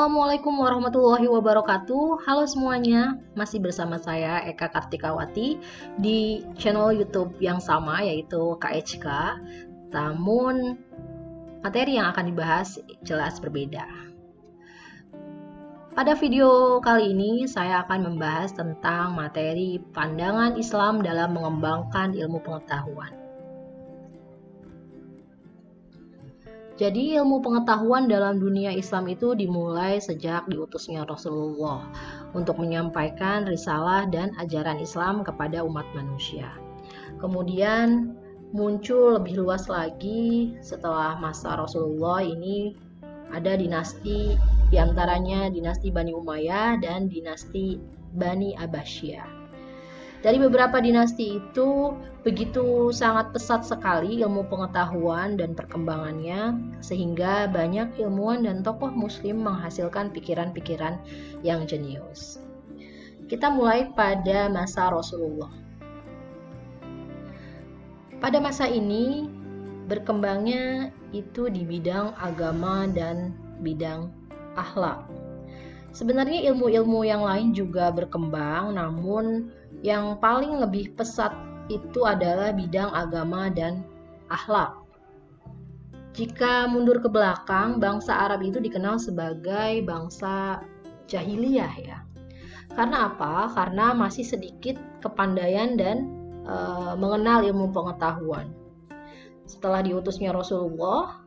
Assalamualaikum warahmatullahi wabarakatuh. Halo semuanya, masih bersama saya Eka Kartikawati di channel YouTube yang sama yaitu KHK. Namun materi yang akan dibahas jelas berbeda. Pada video kali ini saya akan membahas tentang materi pandangan Islam dalam mengembangkan ilmu pengetahuan. Jadi ilmu pengetahuan dalam dunia Islam itu dimulai sejak diutusnya Rasulullah untuk menyampaikan risalah dan ajaran Islam kepada umat manusia. Kemudian muncul lebih luas lagi setelah masa Rasulullah ini ada dinasti, diantaranya dinasti Bani Umayyah dan dinasti Bani Abbasiyah. Dari beberapa dinasti itu begitu sangat pesat sekali ilmu pengetahuan dan perkembangannya sehingga banyak ilmuwan dan tokoh muslim menghasilkan pikiran-pikiran yang jenius. Kita mulai pada masa Rasulullah. Pada masa ini berkembangnya itu di bidang agama dan bidang akhlak. Sebenarnya ilmu-ilmu yang lain juga berkembang, namun yang paling lebih pesat itu adalah bidang agama dan akhlak. Jika mundur ke belakang, bangsa Arab itu dikenal sebagai bangsa jahiliyah ya. Karena apa? Karena masih sedikit kepandaian dan mengenal ilmu pengetahuan. Setelah diutusnya Rasulullah,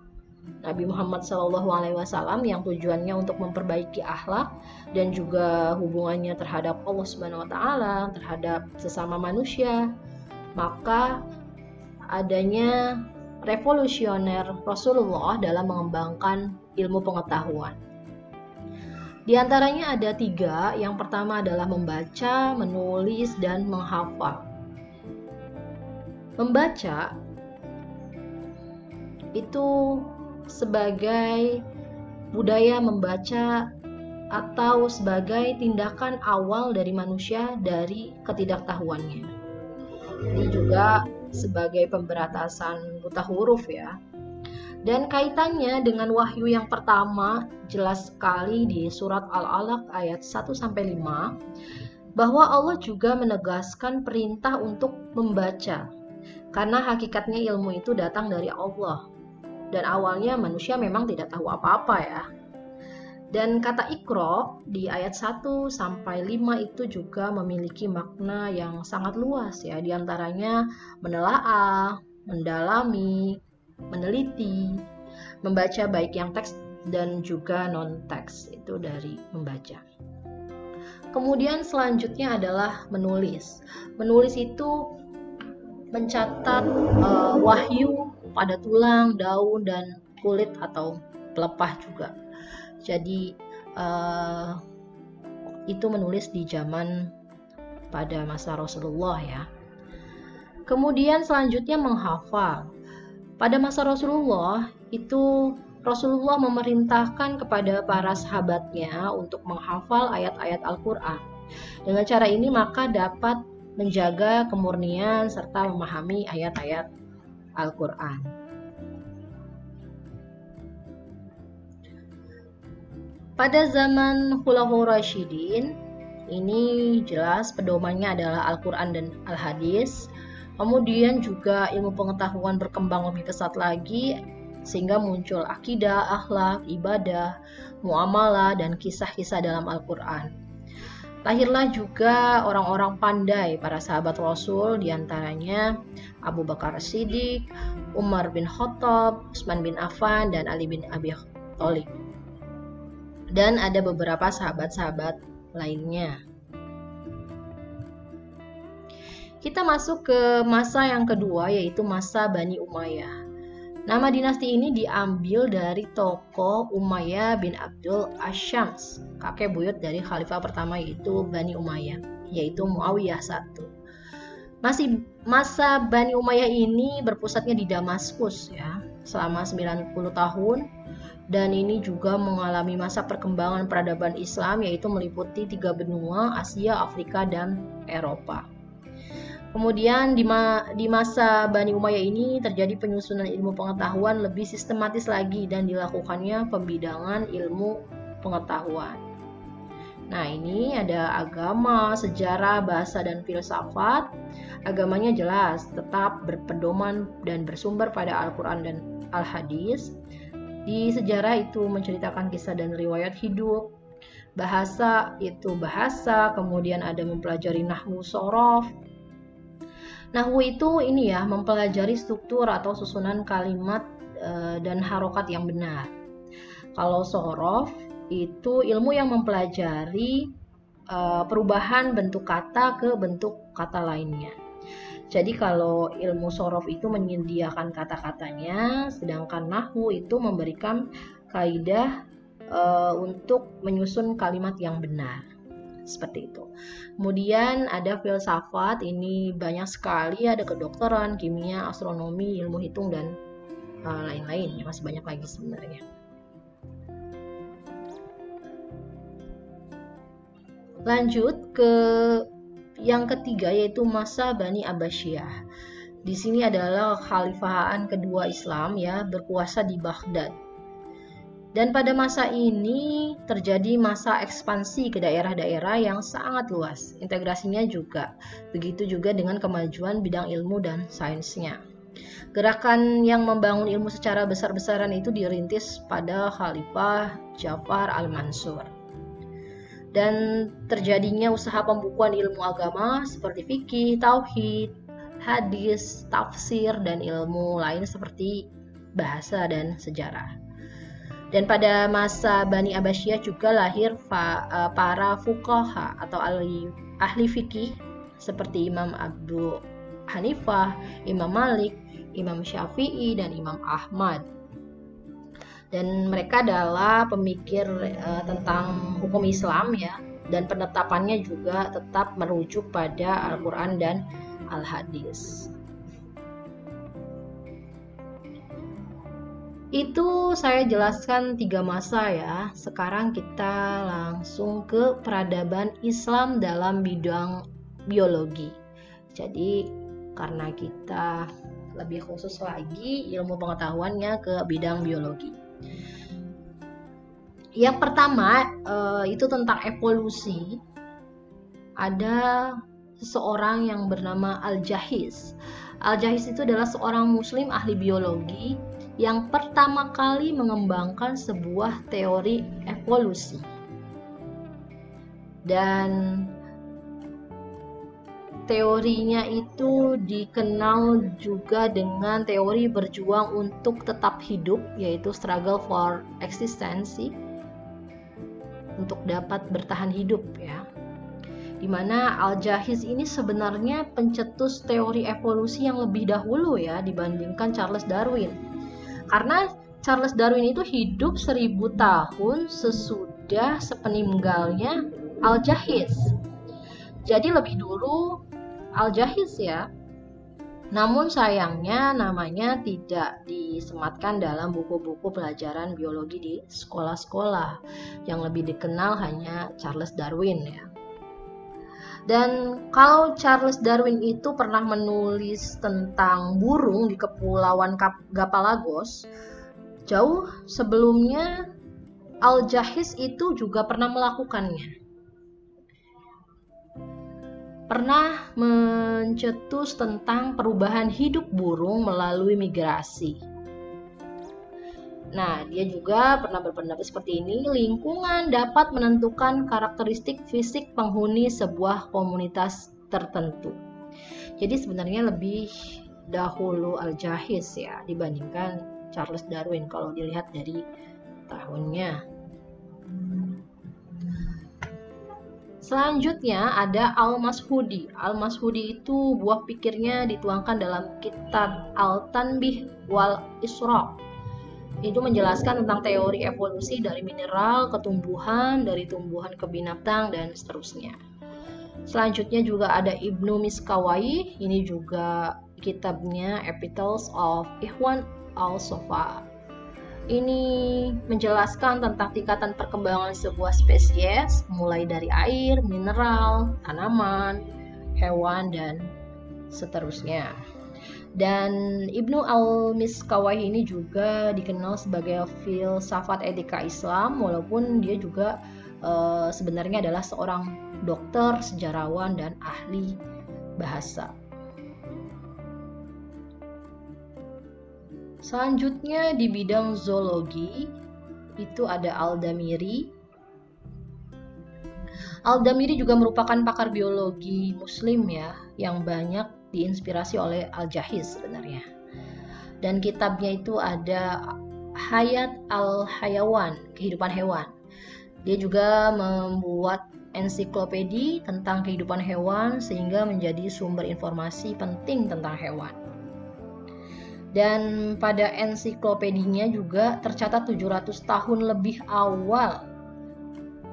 Nabi Muhammad SAW yang tujuannya untuk memperbaiki akhlak dan juga hubungannya terhadap Allah Subhanahu wa taala, terhadap sesama manusia, maka adanya revolusioner Rasulullah dalam mengembangkan ilmu pengetahuan. Di antaranya ada 3, yang pertama adalah membaca, menulis, dan menghafal. Membaca itu sebagai budaya membaca atau sebagai tindakan awal dari manusia dari ketidaktahuannya. Ini juga sebagai pemberantasan buta huruf ya. Dan kaitannya dengan wahyu yang pertama jelas sekali di surat Al-Alaq ayat 1-5 bahwa Allah juga menegaskan perintah untuk membaca. Karena hakikatnya ilmu itu datang dari Allah. Dan awalnya manusia memang tidak tahu apa-apa ya. Dan kata Iqra di ayat 1-5 itu juga memiliki makna yang sangat luas ya. Di antaranya menelaah, mendalami, meneliti, membaca baik yang teks dan juga non-teks, itu dari membaca. Kemudian selanjutnya adalah menulis. Menulis itu mencatat wahyu pada tulang, daun, dan kulit atau pelepah juga. Jadi itu menulis di zaman pada masa Rasulullah ya. Kemudian selanjutnya menghafal. Pada masa Rasulullah itu Rasulullah memerintahkan kepada para sahabatnya untuk menghafal ayat-ayat Al-Quran. Dengan cara ini maka dapat menjaga kemurnian serta memahami ayat-ayat Al-Quran. Pada zaman Khulafaur Rasyidin, ini jelas pedomannya adalah Al-Quran dan Al-Hadis. Kemudian juga ilmu pengetahuan berkembang lebih pesat lagi, sehingga muncul akidah, akhlak, ibadah, muamalah, dan kisah-kisah dalam Al-Quran. Lahirlah juga orang-orang pandai, para sahabat Rasul, diantaranya Abu Bakar Siddiq, Umar bin Khattab, Utsman bin Affan, dan Ali bin Abi Thalib. Dan ada beberapa sahabat-sahabat lainnya. Kita masuk ke masa yang kedua, yaitu masa Bani Umayyah. Nama dinasti ini diambil dari tokoh Umayyah bin Abdul Asyams, kakek buyut dari khalifah pertama yaitu Bani Umayyah, yaitu Muawiyah I. Masa Bani Umayyah ini berpusatnya di Damaskus ya, selama 90 tahun, dan ini juga mengalami masa perkembangan peradaban Islam yaitu meliputi 3 benua, Asia, Afrika, dan Eropa. Kemudian di masa Bani Umayyah ini terjadi penyusunan ilmu pengetahuan lebih sistematis lagi dan dilakukannya pembidangan ilmu pengetahuan. Nah, ini ada agama, sejarah, bahasa, dan filsafat. Agamanya jelas, tetap berpedoman dan bersumber pada Al-Quran dan Al-Hadis. Di sejarah itu menceritakan kisah dan riwayat hidup. Bahasa itu bahasa, kemudian ada mempelajari nahwu sorof. Nahwu itu ini ya, mempelajari struktur atau susunan kalimat dan harokat yang benar. Kalau sorof itu ilmu yang mempelajari perubahan bentuk kata ke bentuk kata lainnya. Jadi kalau ilmu sorof itu menyediakan kata-katanya, sedangkan nahwu itu memberikan kaidah untuk menyusun kalimat yang benar. Seperti itu. Kemudian ada filsafat, ini banyak sekali, ada kedokteran, kimia, astronomi, ilmu hitung, dan lain-lain. Masih banyak lagi sebenarnya. Lanjut ke yang ketiga, yaitu masa Bani Abbasiyah. Di sini adalah khalifahan kedua Islam ya, berkuasa di Baghdad. Dan pada masa ini terjadi masa ekspansi ke daerah-daerah yang sangat luas. Integrasinya juga begitu juga dengan kemajuan bidang ilmu dan sainsnya. Gerakan yang membangun ilmu secara besar-besaran itu dirintis pada Khalifah Ja'far al-Mansur. Dan terjadinya usaha pembukuan ilmu agama seperti fikih, tauhid, hadis, tafsir, dan ilmu lain seperti bahasa dan sejarah. Dan pada masa Bani Abbasiyah juga lahir para fuqaha atau ahli fikih seperti Imam Abu Hanifah, Imam Malik, Imam Syafi'i, dan Imam Ahmad. Dan mereka adalah pemikir tentang hukum Islam ya, dan penetapannya juga tetap merujuk pada Al-Quran dan Al-Hadis. Itu saya jelaskan 3 masa ya. Sekarang kita langsung ke peradaban Islam dalam bidang biologi. Jadi karena kita lebih khusus lagi ilmu pengetahuannya ke bidang biologi. Yang pertama itu tentang evolusi. Ada seseorang yang bernama Al-Jahiz. Al-Jahiz itu adalah seorang muslim ahli biologi yang pertama kali mengembangkan sebuah teori evolusi. Dan teorinya itu dikenal juga dengan teori berjuang untuk tetap hidup, yaitu struggle for existence, untuk dapat bertahan hidup ya. Dimana Al-Jahiz ini sebenarnya pencetus teori evolusi yang lebih dahulu ya dibandingkan Charles Darwin. Karena Charles Darwin itu hidup 1000 tahun sesudah sepeninggalnya Al-Jahiz. Jadi lebih dulu Al-Jahiz ya. Namun sayangnya namanya tidak disematkan dalam buku-buku pelajaran biologi di sekolah-sekolah. Yang lebih dikenal hanya Charles Darwin ya. Dan kalau Charles Darwin itu pernah menulis tentang burung di Kepulauan Galapagos, jauh sebelumnya Al-Jahiz itu juga pernah melakukannya. Pernah mencetus tentang perubahan hidup burung melalui migrasi. Nah, dia juga pernah berpendapat seperti ini, lingkungan dapat menentukan karakteristik fisik penghuni sebuah komunitas tertentu. Jadi sebenarnya lebih dahulu Al-Jahiz ya dibandingkan Charles Darwin kalau dilihat dari tahunnya. Selanjutnya ada Al-Mashudi. Al-Mashudi itu buah pikirnya dituangkan dalam kitab Al-Tanbih wal Isra'. Itu menjelaskan tentang teori evolusi dari mineral ke tumbuhan, dari tumbuhan ke binatang, dan seterusnya. Selanjutnya juga ada Ibnu Miskawai. Ini juga kitabnya Epistles of Ikhwan al-Sofa. Ini menjelaskan tentang tingkatan perkembangan sebuah spesies, mulai dari air, mineral, tanaman, hewan, dan seterusnya. Dan Ibnu al-Miskawayh ini juga dikenal sebagai filsafat etika Islam, walaupun dia juga sebenarnya adalah seorang dokter, sejarawan, dan ahli bahasa. Selanjutnya di bidang zoologi itu ada Al-Damiri. Al-Damiri juga merupakan pakar biologi Muslim ya, yang banyak diinspirasi oleh Al-Jahiz sebenarnya. Dan kitabnya itu ada Hayat al-Hayawan, kehidupan hewan. Dia juga membuat ensiklopedi tentang kehidupan hewan sehingga menjadi sumber informasi penting tentang hewan. Dan pada ensiklopedinya juga tercatat 700 tahun lebih awal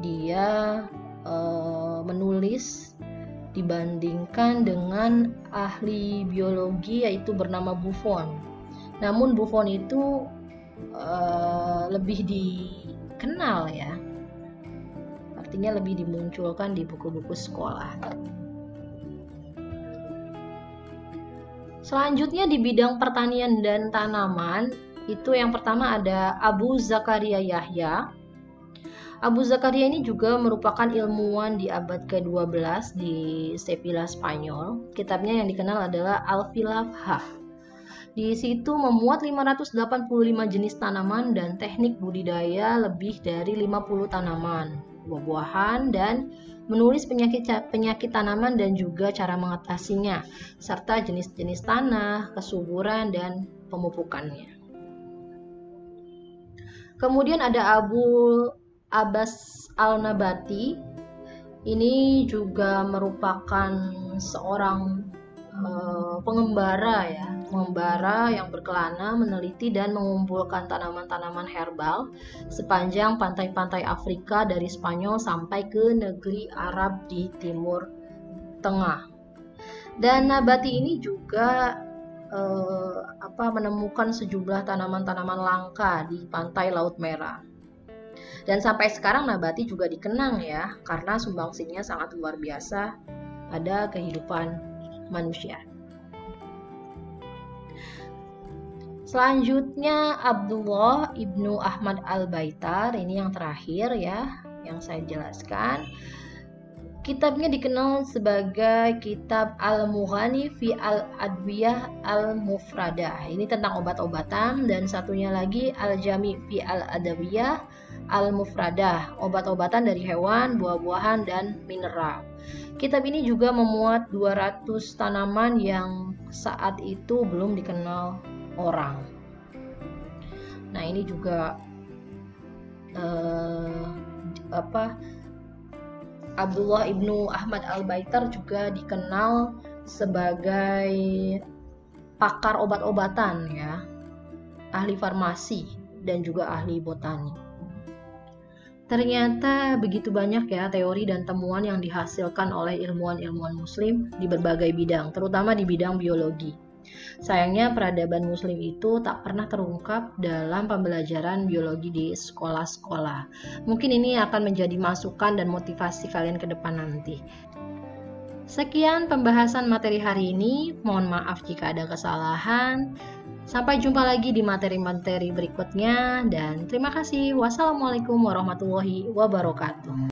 dia menulis dibandingkan dengan ahli biologi yaitu bernama Buffon. Namun Buffon itu lebih dikenal ya, artinya lebih dimunculkan di buku-buku sekolah. Selanjutnya di bidang pertanian dan tanaman, itu yang pertama ada Abu Zakaria Yahya. Abu Zakaria ini juga merupakan ilmuwan di abad ke-12 di Sevilla, Spanyol. Kitabnya yang dikenal adalah Al-Filafah. Di situ memuat 585 jenis tanaman dan teknik budidaya lebih dari 50 tanaman, buah-buahan, dan menulis penyakit tanaman dan juga cara mengatasinya, serta jenis-jenis tanah, kesuburan, dan pemupukannya. Kemudian ada Abu Abbas al-Nabati. Ini juga merupakan seorang pengembara yang berkelana meneliti dan mengumpulkan tanaman-tanaman herbal sepanjang pantai-pantai Afrika dari Spanyol sampai ke negeri Arab di Timur Tengah. Dan Nabati ini juga menemukan sejumlah tanaman-tanaman langka di pantai Laut Merah. Dan sampai sekarang Nabati juga dikenang ya, karena sumbangsinya sangat luar biasa pada kehidupan manusia. Selanjutnya Abdullah ibnu Ahmad al-Baitar, ini yang terakhir ya, yang saya jelaskan. Kitabnya dikenal sebagai kitab Al-Mughani fi al-Adwiyah al-Mufradah. Ini tentang obat-obatan, dan satunya lagi Al-Jami fi al-Adwiyah Al-Mufradah, obat-obatan dari hewan, buah-buahan, dan mineral. Kitab ini juga memuat 200 tanaman yang saat itu belum dikenal orang. Nah, ini juga Abdullah ibnu Ahmad al-Baitar juga dikenal sebagai pakar obat-obatan ya, ahli farmasi, dan juga ahli botani. Ternyata begitu banyak ya teori dan temuan yang dihasilkan oleh ilmuwan-ilmuwan Muslim di berbagai bidang, terutama di bidang biologi. Sayangnya peradaban Muslim itu tak pernah terungkap dalam pembelajaran biologi di sekolah-sekolah. Mungkin ini akan menjadi masukan dan motivasi kalian ke depan nanti. Sekian pembahasan materi hari ini. Mohon maaf jika ada kesalahan. Sampai jumpa lagi di materi-materi berikutnya, dan terima kasih. Wassalamualaikum warahmatullahi wabarakatuh.